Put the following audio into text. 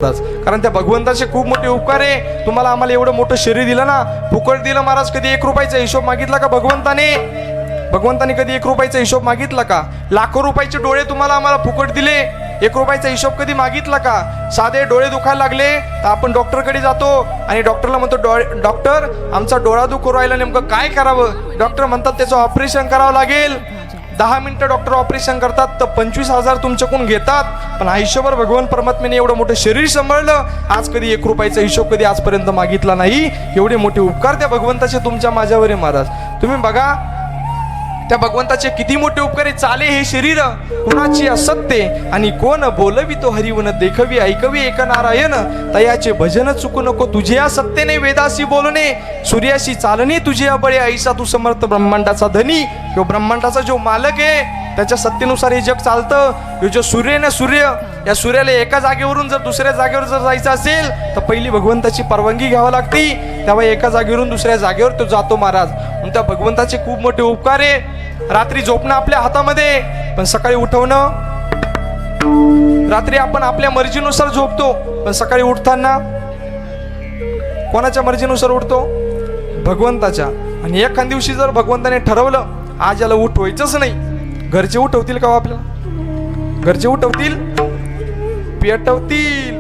कारण त्या भगवंताचे खूप मोठे उपकार आहे. तुम्हाला आम्हाला एवढं मोठं शरीर दिलं ना, फुकट दिलं महाराज. कधी 1 रुपयाचा हिशोब मागितला का भगवंताने कधी 1 रुपयाचा हिशोब मागितला का? लाखो रुपयाचे डोळे तुम्हाला आम्हाला फुकट दिले, 1 रुपयाचा हिशोब कधी मागितला का? साधे डोळे दुखायला लागले तर आपण डॉक्टरकडे जातो आणि डॉक्टरला म्हणतो, डॉक्टर आमचा डोळा दुखू राहिला, नेमकं काय करावं? डॉक्टर म्हणतात त्याचं ऑपरेशन करावं लागेल. 10 मिनिटं डॉक्टर ऑपरेशन करतात तर 25,000 तुमच्याकडून घेतात. पण आयुष्यभर भगवान परमात्म्याने एवढं मोठं शरीर सांभाळलं, आज कधी 1 रुपयाचा हिशोब कधी आजपर्यंत मागितला नाही. एवढे मोठे उपकार त्या भगवंताचे तुमच्या माझ्यावर आहे महाराज. तुम्ही बघा त्या भगवंताचे किती मोठे उपकार आहे. चाले हे शरीर कुणाची असत्य आणि कोण बोलवितो हरिवन देखवी ऐकवी एक नारायण. तयाचे भजन चुकू नको तुझे या सत्तेने, वेदाशी बोलणे सूर्याशी चालणे तुझे अबळे. ऐसा तू समर्थ ब्रह्मांडाचा धनी, किंवा ब्रह्मांडाचा जो मालक आहे त्याच्या सत्तेनुसार हे जग चालतं. हे जो सूर्य ना, सूर्य या सूर्याला एका जागेवरून जर दुसऱ्या जागेवर जर जायचं असेल तर पहिली भगवंताची परवानगी घ्यावी लागते, तेव्हा एका जागेवरून दुसऱ्या जागेवर तो जातो महाराज. म्हणून त्या भगवंताचे खूप मोठे उपकार आहे. रात्री झोपणं आपल्या हातामध्ये, पण सकाळी उठवणं. रात्री आपण आपल्या मर्जीनुसार झोपतो, पण सकाळी उठताना कोणाच्या मर्जीनुसार उठतो? भगवंताच्या. आणि एखाद दिवशी जर भगवंताने ठरवलं आज याला उठवायचंच नाही, घरचे उठवतील का आपल्याला? घरचे उठवतील? पेटवतील.